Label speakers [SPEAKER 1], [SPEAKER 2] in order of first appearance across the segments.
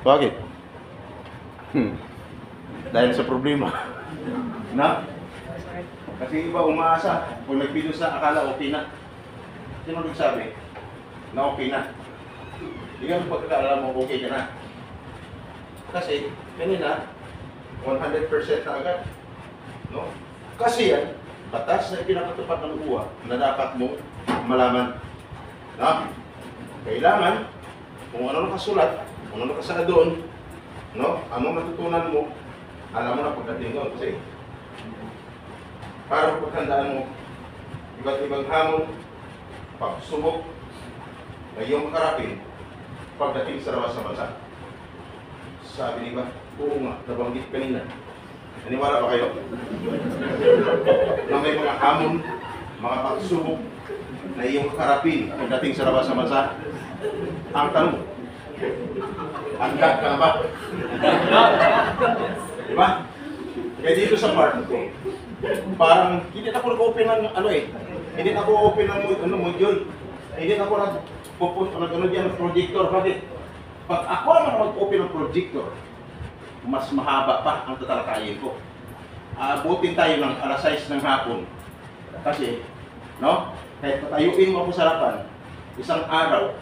[SPEAKER 1] Bakit? Dahil sa problema. Na? Kasi iba umaasa, kung nagpilos na, akala okay na. Sino nagsabi na okay na? Hindi ka pagkakaalam mo okay ka na. Kasi, kanina, 100% na agad. No? Kasi yan, batas na pinakatupad ng buwa na dapat mo malaman. No? Kailangan, kung ano nakasulat, kung ano nakasala doon, no? Anong natutunan mo, alam mo na pagdating doon. Kasi, para paghandaan mo, iba't ibang hamon, pagsubok, na iyong makarapin, pagdating sa labas sa bansa. Sabi niba, oo nga, nabanggit kanina. Naniwala ba kayo? Na may mga hamon, mga pagsubok, na iyong makarapin, pagdating sa labas sa bansa. Ang tanong, handa ka na ba? Diba? Kaya dito sa part ko, parang hindi na ako nag-open ng hindi na ako open ng module. Hindi na ako nag-ano projector. Bakit? Pag ako naman mag-open ng projector, mas mahaba pa ang tatalakayin ko. Abutin tayo ng alas 6 ng hapon. Kasi, no? Kahit patayuin mo ako sa harapan, isang araw,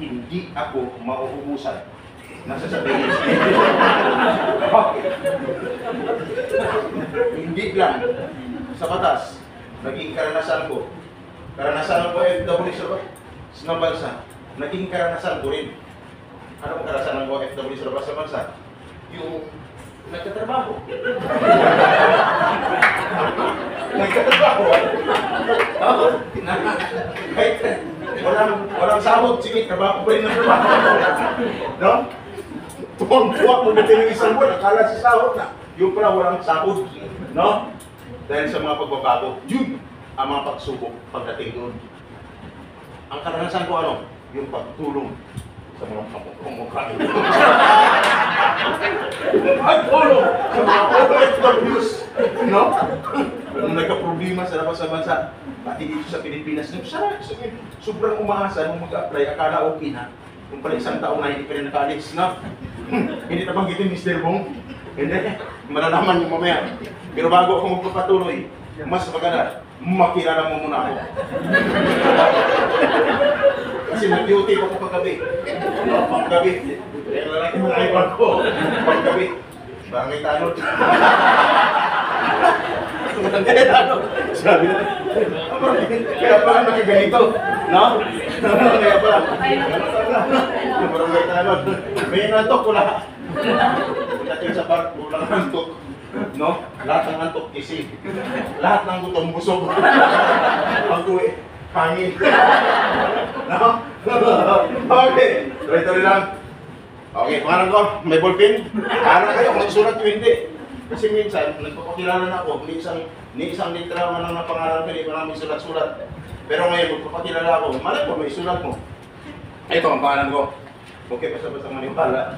[SPEAKER 1] hindi ako mauubusan. Nasasabihin. Hindi lang sa batas, naging karanasan ko OFW sa bansa, naging karanasan ko rin. Ano ang karanasan ng OFW sa bansa? Yung nagtatrabaho. Nagtatrabaho. Kahit walang sahod, sige, trabaho pa rin ng trabaho. No? Tuwang-tuwa kung natin ng isang buwan, akala sa sahod na. Yung pala walang sahod. No? Dahil sa mga pagbabago, yun ang mga pagsubok pagdating doon. Ang karanasan ko ano? Yung pagtulong sa mga kamukha. Pagtulong sa mga OFWs. No? Kung nagka-problema sa labas sa bansa, pati dito sa Pilipinas, sobrang umaasa nung mag-apply, akala okay na. Kung pala isang taon na hindi pa rin naka-alis, no? Hindi na banggitin Mr. Bong. Hindi, malalaman niyo mamaya. Pero bago ako magpapatuloy, mas maganda, makilala mo muna ako. Kasi nag-duty pa ko paggabi. Paggabi. Kaya lalaki mo na iwan ko. Paggabi. Barangay Tanod. Barangay Tanod. Sabi na. Kaya pala nakaganito. No? Kaya pala. Barangay Tanod. May nantok ko lahat. Pagdating sa park, walang nantok. No? Lahat ng antok kisig. Lahat ng gutom busog. Ang tuwi, hangin. No? Okay. Tuloy-tuloy lang. Okay, pangalan ko, may ballpen. Para kayo kung isulat ko hindi. Kasi minsan, nagpapakilala na ako, ni isang litra man lang ng pangalan ko, hindi ko namin sulat-sulat. Pero ngayon, magpapakilala ako, malay mo, may isulat mo. Ito ang pangalan ko. Okay, basta-basta manipala.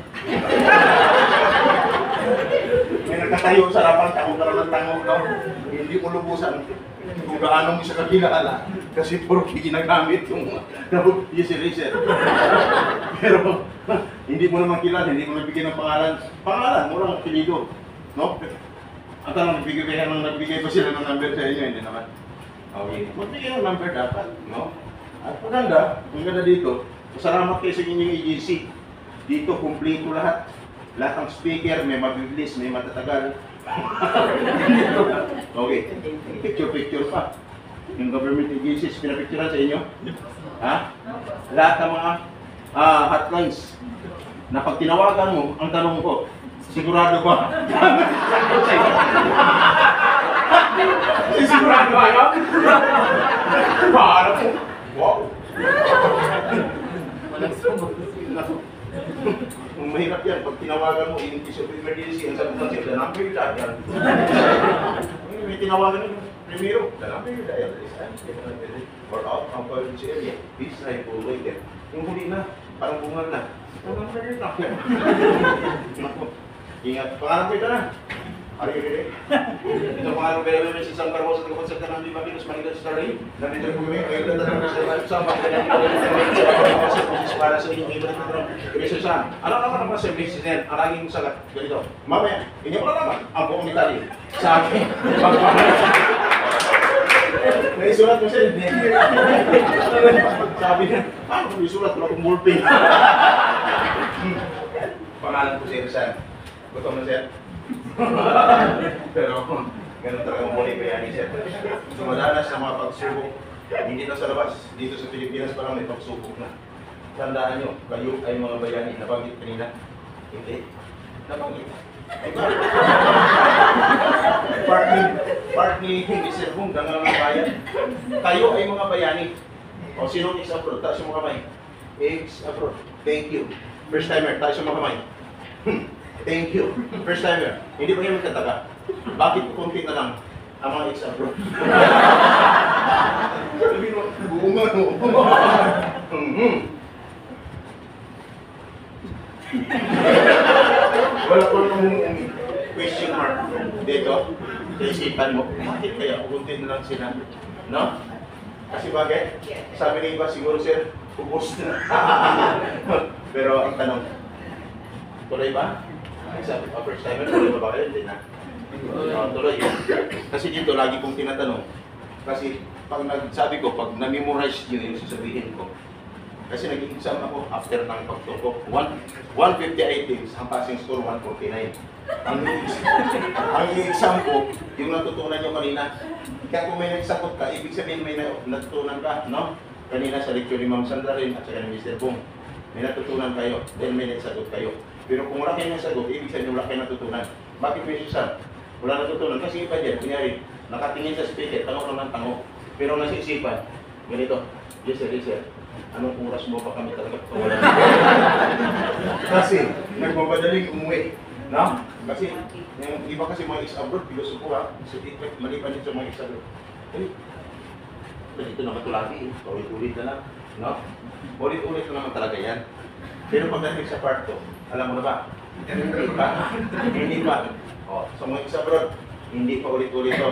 [SPEAKER 1] May nagkatayo sa harapan, tanong ka lang ng tanong, no? Hindi mo lubusan kung gaano mo siya kakilala. Kasi puro ginagamit yung eraser. Pero hindi mo naman kilala, hindi mo nabigyan ng pangalan. Pangalan, mo lang apelido, no? Ang tanong, nagbigay pa sila ng number sa inyo, hindi naman. Okay, magbigay ng number dapat, no? At maganda dito, salamat kayo sa inyong agency. Dito, kumpleto lahat. Lahat ng speaker, may mabibilis, may matatagal. Okay, picture pa. Yung government agencies, pinapicturean sa inyo? Ha? Lahat ng mga hotlines na pag tinawagan mo, ang tanong ko, sigurado ba? Sigurado ba yun? Paano po? Wow! Kung mahirap yan, pag tinawagan mo, in case of emergency, ang sagot ng siya, number yung dial. May tinawagan nyo, primero, number yung dial. Or out ang emergency area, please try to wait there. Yung huli na, parang bungal na. Number yung dial. Ingat, pangarap ko ito na. Are you ready? Ito mga very well si San Carlos at konsepto ng Viva Venus Manila Starry. Nandito po kami ngayon na sa para sa inyong favorite na drone. Mr. Sam, ano naman ang mga services niyan? Ang laging sagot ganito. Mamaya, hindi mo na naman ang buong Italy. Sa akin, naisulat mo siya, hindi. Sabi niya, paano kung isulat? Wala kong ballpen. Pangalan ko si Rizal. Gutom na siya. Pero, ganun talaga ang muli kaya ni Sir. Dumadanas sa mga pagsubok. Hindi na sa labas. Dito sa Pilipinas pa lang may pagsubok na. Tandaan nyo, kayo ay mga bayani. Nabanggit kanina? Hindi. Nabanggit. Part ni Sir Bung, dangal ng bayan. Kayo ay mga bayani. O sinong ex-abroad? Taas yung mga kamay. Ex-abroad. Thank you. First timer, taas yung mga kamay. Thank you. First timer. Hindi ba yung magkataka? Bakit konti na lang ang mga ex-abroad? Sabi mo, bunga no. Wala ko nung question mark dito. Isipan mo, bakit kaya kunti na lang sila? No? Kasi bakit? Sabi ng iba, siguro sir, ubos na. Pero ang tanong, tuloy ba? Sabi, first timer, tuloy ba ba kayo? Hindi na. Tuloy. Kasi dito, lagi kong tinatanong. Kasi pag nagsabi ko, pag na-memorize nyo yung sasabihin ko, kasi nag-exam ako after ng pagtutok. 150 items, ang passing score 149. Ang exam ko, yung natutunan nyo kanina. Kaya kung may nagsagot ka, ibig sabihin may natutunan ka, no? Kanina sa lecture ni Ma'am Sandra rin at saka ni Mr. Bong. May natutunan kayo, then may nagsagot kayo. Pero kung wala kayo nasagot, ibig sabihin wala kayo natutunan. Bakit may susan? Wala natutunan. Kasi iba dyan, kunyari, nakatingin sa speaker, tanong lang ng tanong. Pero nasiisipan, ganito, yes sir, anong oras mo pa kami talaga pawala? Kasi, nagmamadaling umuwi. No? Kasi, yung iba kasi mga ex-abroad, pilosopo ha, so maliban din sa mga ex-abroad. Eh, dito naman tulagi, ulit-ulit na lang. No? Ulit-ulit na naman talaga yan. Pero pagdating sa part 2, alam mo na ba? Hindi pa. Hindi pa. O, sa mga ex-abroad, hindi pa ulit-ulit to.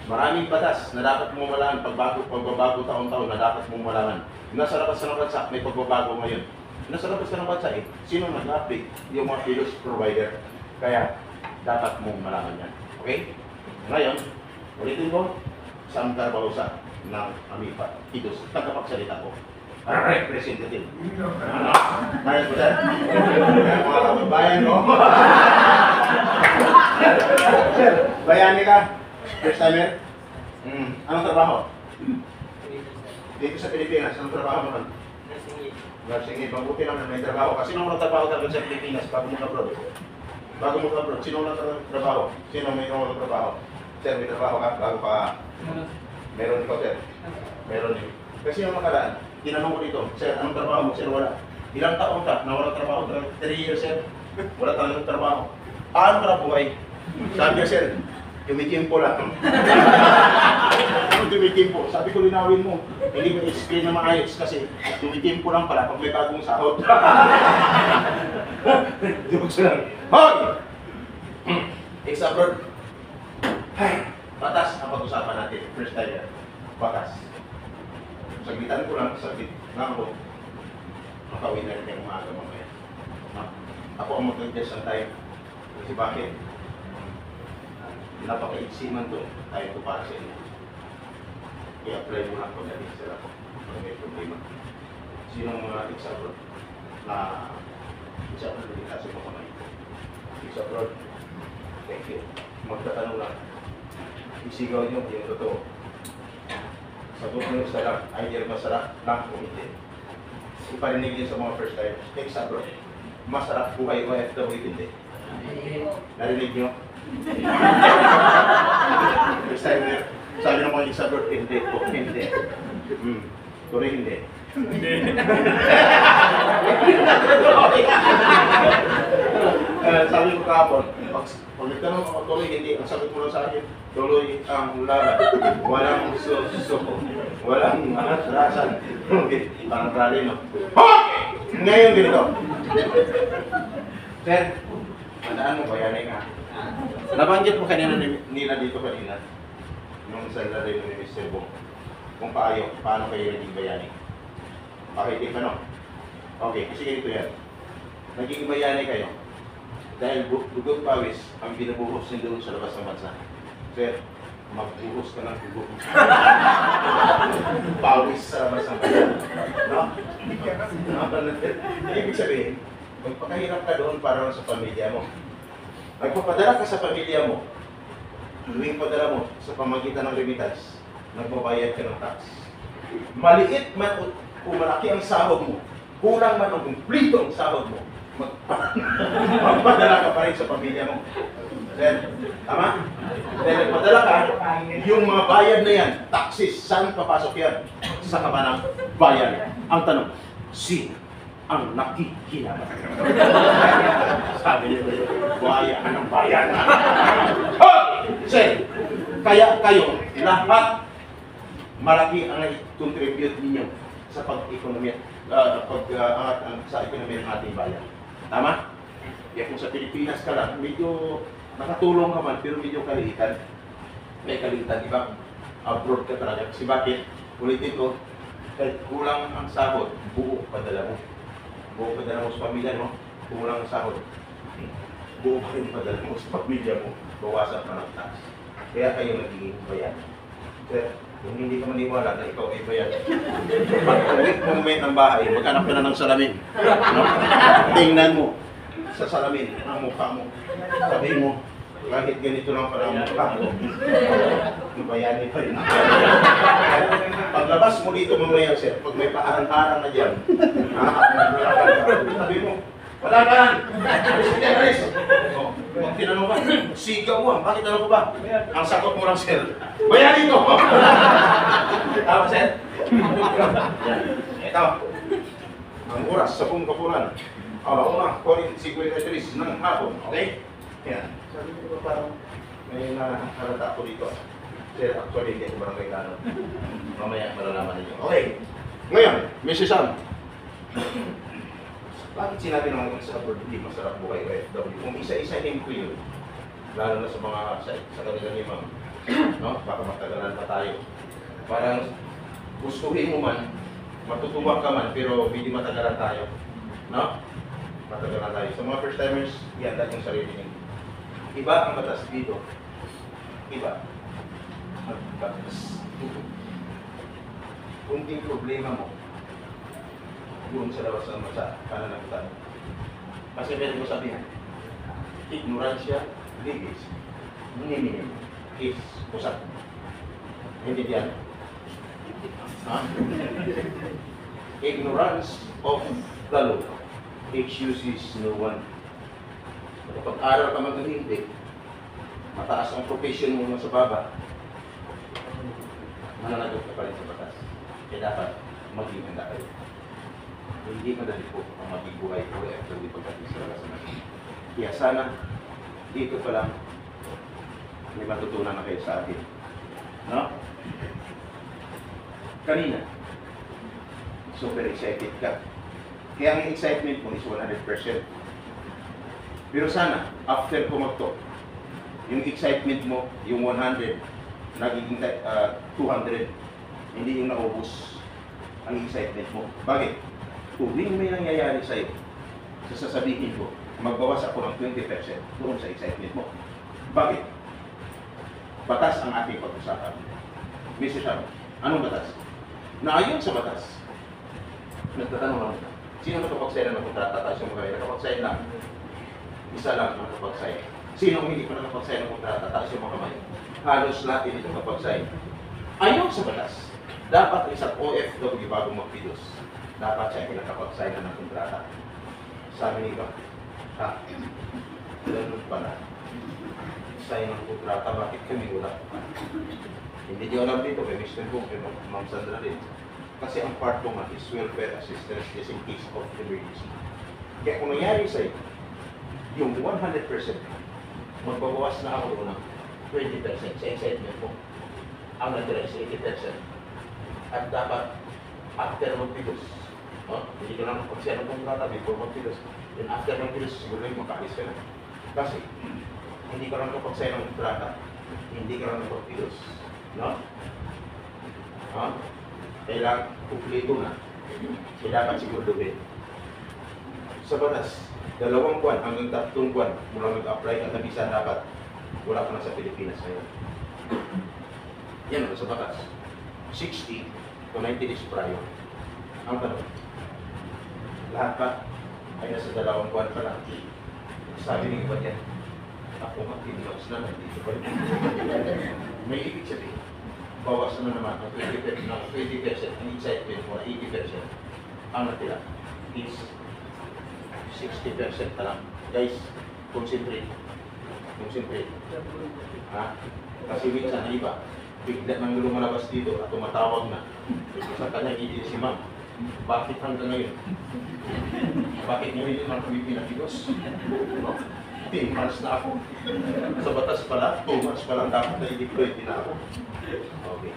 [SPEAKER 1] Maraming batas na dapat mong malaman, pagbabago taon-taon na dapat mong malaman. Nasa labas ka ng bansa, may pagbabago ngayon. Nasa labas ka ng bansa eh, sino nag-update? Yung mga pilos provider. Kaya, dapat mong malaman yan. Okay? Ngayon, ulitin ko, Sam Carbaosa ng Amipa. Itos, tagapagsalita ko. Representative. Ano? Mayas ko dyan? Mga kababayan ko. Sir, bayani ka. First timer? Anong trabaho? Dito sa Pilipinas, anong trabaho mo nun? Nursing aid. Mabuti naman may trabaho. Kasi nung nagtrabaho talaga sa Pilipinas, bago mo na-abroad. Bago mo na-abroad, sino nagtrabaho? Sino may nagtrabaho? Sir, may trabaho ka? Bago pa? Meron ikaw, sir? Meron din. Kasi yung nakaraan, tinanong ko dito, sir, anong trabaho mo? Sir, wala. Ilang taon ka na walang trabaho? 3 years, sir. Wala talagang trabaho. Paano ka na buhay? Sabi niya, sir, tumitimpo lang. Tumitimpo. Sabi ko, linawin mo. Hindi ko explain na maayos kasi tumitimpo lang pala pag may bagong sahod. Jokes lang. Hoy! Ex-abroad. Hay! Batas ang pag-usapan natin. First time yan. Batas. Saglitan ko lang, saglit na ako. Makawin na rin yung maaga mamaya. Ako ang mag-adjust ang time. Kasi bakit? Napaka-iksiman to, tayo ito para sa inyo. I-apply mo lang pagdating sila kung may problema. Sinong mga ex-abroad na ex-abroad na dito sa kamay? Ex-abroad, thank you. Magtatanong lang. Isigaw nyo yung totoo. Sagot nyo sarap, idea masarap lang kung hindi. Iparinig din sa mga first time, ex-abroad. Masarap buhay o FW hindi. Narinig nyo? First time nyo, sabi ng mga ex-abroad, hindi po, hindi. Tuloy hindi. Sabi ko kahapon, pag nagtanong ako tuloy hindi, ang sagot mo lang sa akin, tuloy ang laban. Walang susuko, walang rasan. Okay, parang rally, no? Okay! Ngayon ganito. Sir, Tandaan mo, bayani ka. Nabanggit mo kanina nila dito kanina, yung salary ni Mr. Bong, kung paano kayo naging bayani. Okay, di ba no? Okay, kasi ganito yan. Naging bayani kayo dahil dugot pawis ang binubuhos nyo doon sa labas ng bansa. Sir, magbuhos ka ng dugot. Pawis sa labas ng bansa. No? Ibig sabihin, magpakahirap ka doon para sa pamilya mo. Nagpapadala ka sa pamilya mo, tuwing padala mo sa pamagitan ng remittance, nagbabayad ka ng tax. Maliit man o malaki ang sahod mo, kulang man o kumplito ang sahod mo, magpadala ka pa rin sa pamilya mo. Then, tama? Then, nagpadala ka, yung mga bayad na yan, taxes, saan papasok yan? Sa kabanang bayan. Ang tanong, sino ang nakikinabang? Sabi niyo, buhaya ka ng bayan. Sir, kaya kayo, lahat malaki ang i-contribute ninyo sa pag-ekonomiya, pag-angat sa ekonomiya ng ating bayan. Tama? Kaya kung sa Pilipinas ka lang, medyo nakatulong ka man, pero medyo kaliitan. May kaliitan, di ba? Abroad ka talaga. Kasi bakit? Ulitin ko, kahit kulang ang sahod, buo padala mo. Buo padala mo sa pamilya mo, kulang ang sahod. Buo pa rin padala mo sa pamilya mo, bawasan pa ng tax. Kaya kayo nagiging bayan. Sir, kung hindi ka maniwala na ikaw ay bayan, pag-uwi mo ng bahay, maghanap ka na ng salamin. No? Tingnan mo sa salamin ang mukha mo. Sabi mo, kahit ganito lang pala ang mukha mo, bayani pa rin. Paglabas mo dito mamaya, sir, pag may paarang-arang na dyan, sabi mo, wala ka yan! Sige, Aris! Kung tinanong ka, sigaw mo, bakit tanong ko ba? Ang sagot mo lang, sir, bayani ko! Tama, sir? Ito, ang oras sa buong kapunan. Una, 53 ng hapon, okay? Yan. Sabi ko ba parang may nakarata ako dito. Sir, actually, hindi ako barangay Lano. Mamaya, malalaman ninyo. Okay. Ngayon, Mrs. Sam. Bakit sinabi naman sa abroad, hindi masarap buhay OFW? Kung isa-isahin ko yun, lalo na sa mga sa kanila ni ma'am, no? Baka matagalan pa tayo. Parang gustuhin mo man, matutuwa ka man, pero hindi matagalan tayo. No? Matagalan tayo. Sa mga first timers, ianda yung sarili niyo. Iba ang batas dito. Iba. Batas. Kunting problema mo, doon sa labas ng masa, pananagutan. Kasi meron ko sabihin, ignoransya, ligis, minimum, is, pusat. Hindi diyan. Ha? Ignorance of the law excuses no one. Kapag aral ka man hindi, mataas ang profession mo sa baba, mananagot ka pa rin sa batas. Kaya dapat maging handa kayo. Hindi madali po ang maging buhay ko after di pagdating sa lakas natin. Kaya sana, dito pa lang, may matutunan na kayo sa atin. No? Kanina, super excited ka. Kaya ang excitement mo is 100%. Pero sana, after pumakto, yung excitement mo, yung 100, nagiging 200, hindi yung naubos ang excitement mo. Bakit? Tuwing may nangyayari sa'yo, sasabihin ko, magbawas ako ng 20% doon sa excitement mo. Bakit? Batas ang ating pag-usapan. Mr. Sharon, anong batas? Naayon sa batas. Nagtatanong lang, sino nakapagsayin ng kontrata? Tayo sa mga nakapagsayin lang. Isa lang ang nakapagsayin. Sino hindi pa nakapagsayin ng kontrata? Tayo sa mga kamay. Halos lahat hindi nakapagsayin. Ayon sa batas, dapat isang OFW bago magpidos, dapat siya nakapagsayin ng kontrata. Sabi ni ba? Ha? Ganun pala. Sign ng kontrata, bakit kami wala? Hindi niyo alam dito, kay Mr. Bong, kay Ma'am Sandra rin. Kasi ang part ko nga is welfare assistance just in case of emergency. Kaya kung nangyari sa'yo, yung 100%, magbabawas na ako ng 20% sa excitement mo. Ang natira is 80%. At dapat, after magpilos, hindi ko lang magpagsaya ng kontrata before magpilos. Then after magpilos, siguro yung makaalis ka na. Kasi, hindi ka lang kapag-sign ng kontrata. Hindi ka lang napag-pilos. No? Ha? Kailangan kumplito na. Kaya dapat siguraduhin. Sa batas, 2 buwan hanggang 3 buwan mula mag-apply ka na visa dapat wala ka na sa Pilipinas ngayon. Yan ang sa batas. 60 to 90 days prior. Ang tanong, lahat pa ay nasa 2 buwan pa lang. Sabi ng iba niyan, ako mag-tinilaws na nandito pa rin. May ibig sabihin, bawas na naman ng 20%, ang excitement mo na 80%. Ang natila is 60% na lang. Guys, concentrate. Concentrate. Ha? Kasi minsan na iba, bigla nang lumalabas dito at tumatawag na. Sa kanya, hindi si ma'am. Bakit hanggang ngayon? Bakit ngayon din ang kami pinapigos? 10 months na ako. Sa batas pala, 2 months pa lang dapat na i-deploy din ako. Okay.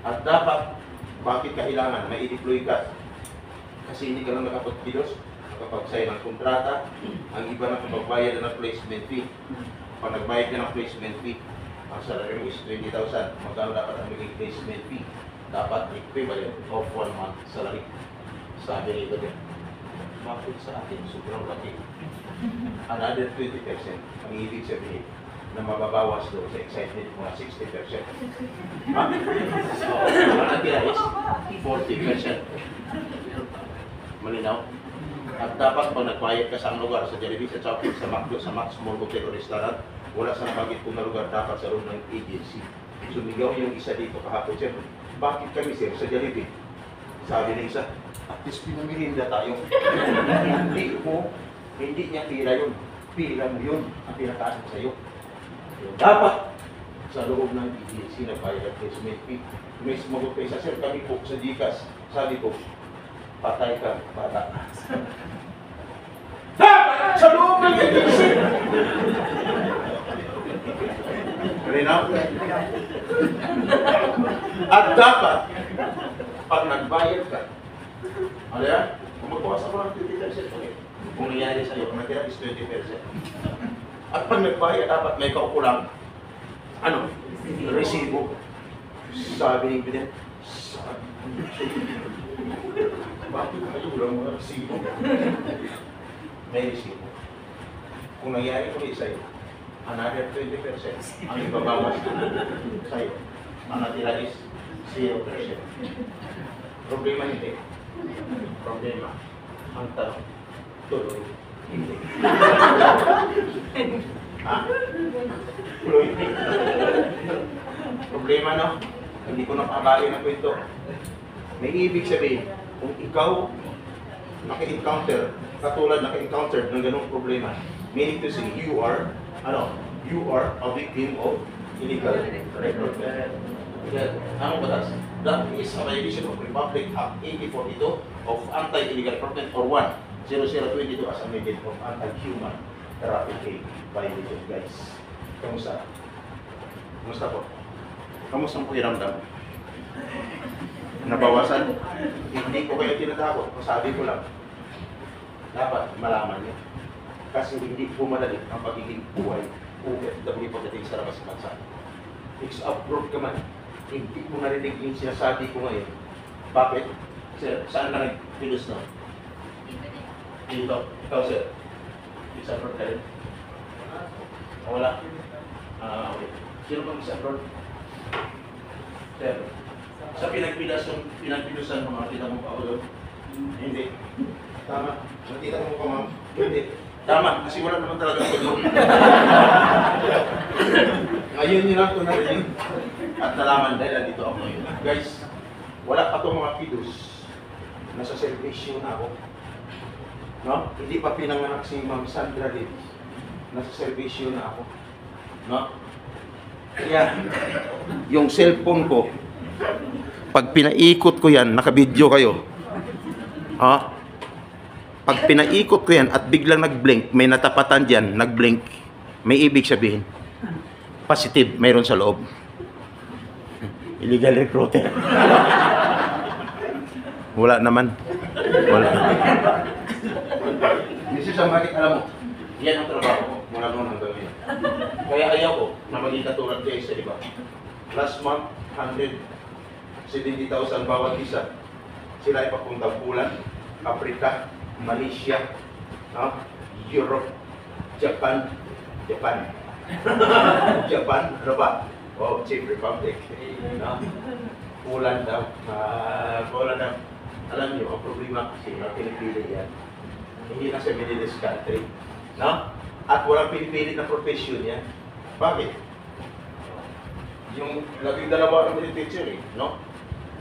[SPEAKER 1] At dapat, bakit kailangan may i-deploy ka? Kasi hindi ka lang nakapagpilos, nakapag-sign ng kontrata, ang iba na kapagbayad ng placement fee. Pag nagbayad ka ng placement fee, ang salary mo is 20,000. Magkano dapat ang maging placement fee? Dapat equivalent of 1 month salary. Sabi nito din. Bakit sa atin sobrang laki? Another 20%. Ang ibig sabihin na mababawas doon sa excitement mo na 60%. Ha? So, ang natira is 40%. Malinaw? At dapat pag nagbayad ka sa lugar, sa Jollibee, sa Chowking, sa McDo, sa Max Mall Hotel o Restaurant, wala sa nabanggit kong na lugar, dapat sa room ng agency. Sumigaw yung isa dito kahapon, sir. Bakit kami, sir, sa Jollibee? Sabi ng isa, at least pinamirinda tayo. Hindi niya pira yun. Pira mo yun ang pinakaasok sa'yo. Dapat sa loob ng agency na bayad at placement fee. May sumagot kayo sa sir, kami po sa Gcash. Sabi ko, patay ka, bata. Dapat sa loob ng agency! Malinaw? At dapat, pag nagbayad ka, ano yan? Kung magbawas ako ng 20% ulit, kung nangyari sa'yo, kung natira is 20%. At pag nagbayad, dapat may kaukulang, ano? Resibo. Sabi ng pinag, bakit mayulang mga resibo? May resibo. Kung nangyari ulit sa'yo, another 20% ang ibabawas sa'yo. Ang natira is 0%. Problema hindi. Problema. Ang tanong, tuloy. Hindi. Ha? Tuloy. Problema no? Hindi ko napabali ng kwento. May ibig sabihin, kung ikaw naka-encounter, katulad naka-encounter ng ganung problema, meaning to say, you are a victim of illegal recruitment. Anong batas? That is a violation of Republic Act 8042 of Anti-Illegal Recruitment or 10022 as amended of Anti-Human Trafficking Violation, guys. Kamusta? Kamusta po? Kamusta ang pakiramdam? Nabawasan? Hindi ko kayo tinatakot. Sabi ko lang, dapat malaman niyo. Kasi hindi po madali ang pagiging buhay OFW pagdating sa labas ng bansa. Ex-abroad ka man, hindi ko narinig yung sinasabi ko ngayon. Bakit? Sir, saan ka nag-pilos na? Dito. Ikaw, sir. Ex-abroad ka rin? Wala? Okay. Sino bang ex-abroad? Sir, sa pinagpilusan mga kita mo pa ako doon? Hindi. Tama. Nakita mo pa, ma'am? Hindi. Tama, kasi wala naman talaga ako doon. Ngayon yun lang ito narinig. At nalaman dahil dito ako ngayon. Guys, wala pa itong mga pilus. Nasa servisyo na ako. No? Hindi pa pinanganak si Ma'am Sandra din. Nasa servisyo na ako. No? Kaya, yung cellphone ko, pag pinaikot ko yan, nakabidyo kayo. Ha? Pag pinaikot ko yan at biglang nag-blink, may natapatan dyan, nag-blink, may ibig sabihin, positive, mayroon sa loob. Illegal recruiter. Wala naman. Wala. Mrs. Amarik, alam mo, Yan ang trabaho ko, mula noon hanggang ngayon. Kaya ayaw ko na maging katulad kayo sa iba. Last month, 170,000 bawat isa. Sila ay papuntang Poland, Africa, Malaysia, Europe, Japan, Japan, ano ba? Wow, Czech Republic. Poland daw. Poland daw. Alam niyo, ang problema kasi na pinipili yan. Hindi na sa Middle East country. No? At walang pinipili na profession yan. Bakit? Yung 12 ang teacher no?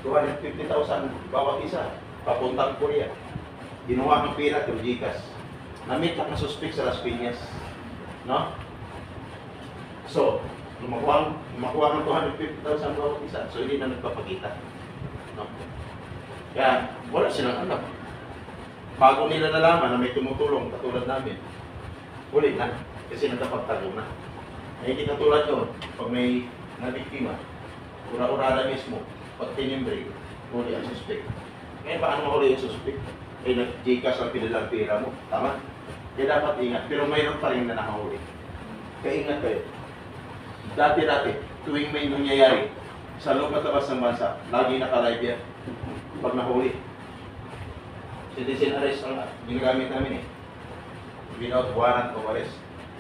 [SPEAKER 1] 250,000 bawat isa. Papuntang Korea. Ginawa ng pira to Gcash. Na-meet lang na suspect sa Las Piñas. No? So, makuha ng 250,000 bawat isa. So, hindi na nagpapakita. No? Kaya, wala silang alam. Bago nila nalaman na may tumutulong katulad namin, ulit na. Kasi nagkapagtago na. Hindi katulad yun, pag may nabiktima, ura-urada mismo, pag tinimbre, huli ang suspect. Ngayon, paano mahuli yung suspect? Eh, nag-Gcash ang pinilang pera mo. Tama? Kaya dapat ingat. Pero mayroon pa rin na nakahuli. Kaya ingat kayo. Dati-dati, tuwing may nangyayari, sa loob at labas ng bansa, lagi naka-live yan. Pag nahuli. Citizen arrest ang ginagamit namin without warrant of arrest.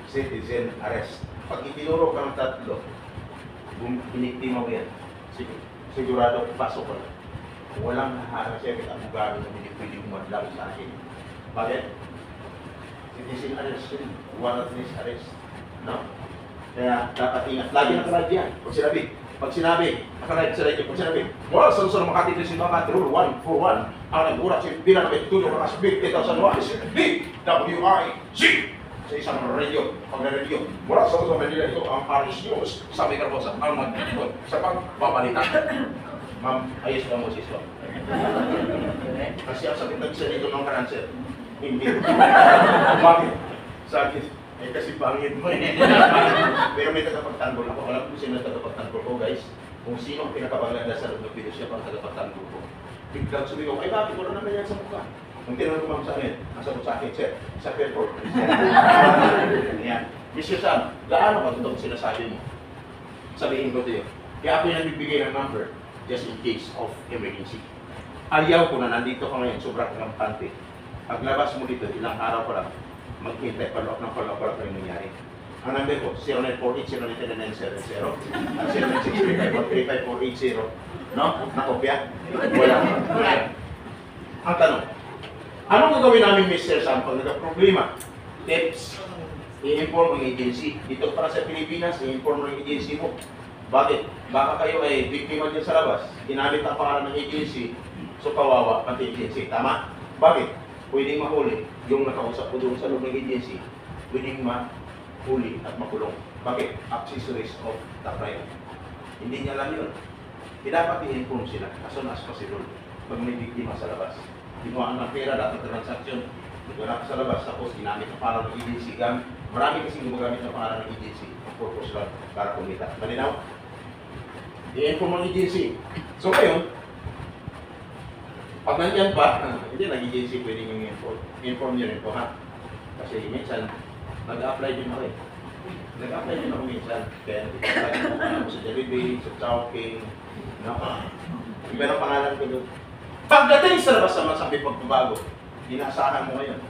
[SPEAKER 1] Citizen arrest. Pag itinuro ka ng tatlo, biniktima mo yan. Sigurado, pasok ko lang. Walang naharap siya kahit ang abogado na hindi pwede umadlang sa akin. Bakit? Citizen arrest yun. Warrantless arrest. No? Kaya dapat ingat. Lagi nakalad yan. Pag sinabi, nakalad sa radyo, pag sinabi, wala sa lusa ng Makati President Makati Rule 141, ang nag-urat sa bilang na itulo ka sa 50,000 watts, DWIC sa isang radyo, pag-radio. Mula sa lusa Manila ito, ang Paris News, sabi ka po sa Alman Dito, sa pagbabalita. Ma'am, ayos lang mo si Swam. Kasi ang sakit ng isa dito ng cancer. Hindi. Bakit? Sakit. Eh kasi pangit mo eh. Pero may tagapagtanggol ako. Alam ko sino tagapagtanggol ko guys. Kung sino ang pinakabaganda sa loob ng video siya pang tagapagtanggol ko. Biglang sabi ko, ay bakit wala naman yan sa mukha? Kung tinanong ko ma'am sa akin, nasa mo sa akin, sir, sa Fairport. Yan. Mr. Sam, gaano ba itong sinasabi mo? Sabihin ko sa'yo. Kaya ako yung nagbibigay ng number just in case of emergency. Ayaw ko na nandito ka ngayon, sobrang kampante. Paglabas mo dito, ilang araw pa lang, mag-hintay, follow-up ng follow-up pa lang nangyari. Ang number ko, 0948-097970 at 0963-5135480. No? Nakopya? Wala. Ang tanong, anong gagawin namin, Mr. Sam, pag nagka-problema? Tips, i-inform ang agency. Dito para sa Pilipinas, i-inform ang agency mo. Bakit? Baka kayo ay biktima dyan sa labas, ginamit ang pangalan ng agency, so kawawa pati agency. Tama? Bakit? Pwedeng mahuli yung nakausap ko doon sa loob ng agency, pwedeng mahuli at makulong. Bakit? Accessories of the crime. Hindi niya lang yun. Dapat i-inform sila as soon as possible pag may biktima sa labas. Ginuhaan ng pera, dapat transaction, wala sa labas, tapos ginamit ang pangalan ng agency. Marami kasing gumagamit ng pangalan ng agency ang purpose lang para kumita. Malinaw? I-inform ang agency. So ngayon, pag nandyan pa, hindi nag-agency pwede nyo inform nyo rin po ha. Kasi minsan, nag-apply din ako eh. Nag-apply din ako minsan. Kaya nag-apply ako sa Jollibee, sa Chowking, iba ng pangalan ko doon. Pagdating sa labas naman sa pagbabago, inaasahan mo ngayon,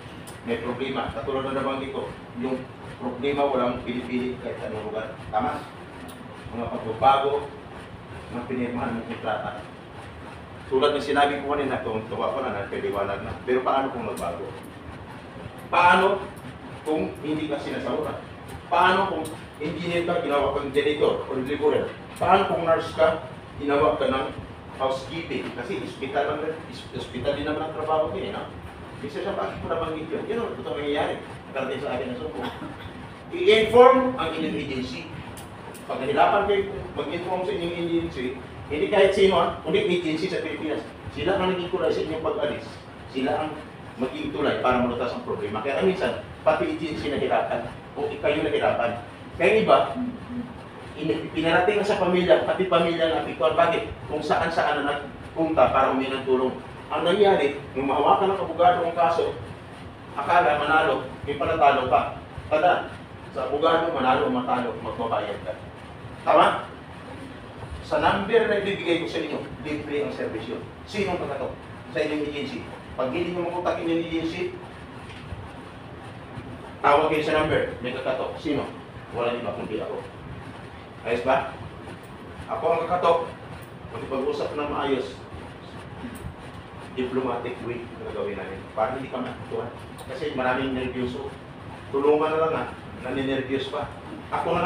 [SPEAKER 1] may problema. Katulad na nabanggit ko, yung problema walang pili-pili kahit anong lugar. Tama? Mga pagbabago, mga pinirmahan ng kontrata. Tulad ng sinabi ko kanina, kung tuwa ko na, nagpiliwanag na. Pero paano kung magbago? Paano kung hindi ka sinasahuran? Paano kung engineer ka, ginawa kang janitor o laborer? Paano kung nurse ka, ginawa ka ng housekeeping? Kasi hospital din naman ang trabaho din, no? Bisa siya bakit ko nabanggit yun? Yun ang totoo nangyayari. Nakarating sa akin na suko. I-inform ang inyong agency. Pag nahirapan kayo mag-inform sa inyong agency, hindi kahit sino kundi agency sa Pilipinas. Sila ang naging tulay sa inyong pag-alis. Sila ang maging tulay para malutas ang problema. Kaya minsan, pati agency nahirapan o kayo nahirapan. Kaya iba, pinarating sa pamilya, pati pamilya na apiktual. Bakit? Kung saan-saan na nagpunta para humingi ng tulong. Ang nangyari, nung mahawakan ng abogado ang kaso, akala manalo, may panatalo pa. Kada, sa abogado, manalo o matalo, magbabayad ka. Tama? Sa number na ibibigay ko sa inyo, libre ang service yun. Sinong kakatok? Sa inyong agency. Pag hindi nyo makontak inyong agency, tawag kayo sa number, may kakatok. Sino? Wala iba kundi ako. Ayos ba? Ako ang kakatok. Mag-usap na maayos. Diplomatic way na gagawin namin. Para hindi ka matutuhan. Kasi maraming nervyoso. Tulungan na lang naninnervyos pa. Ako na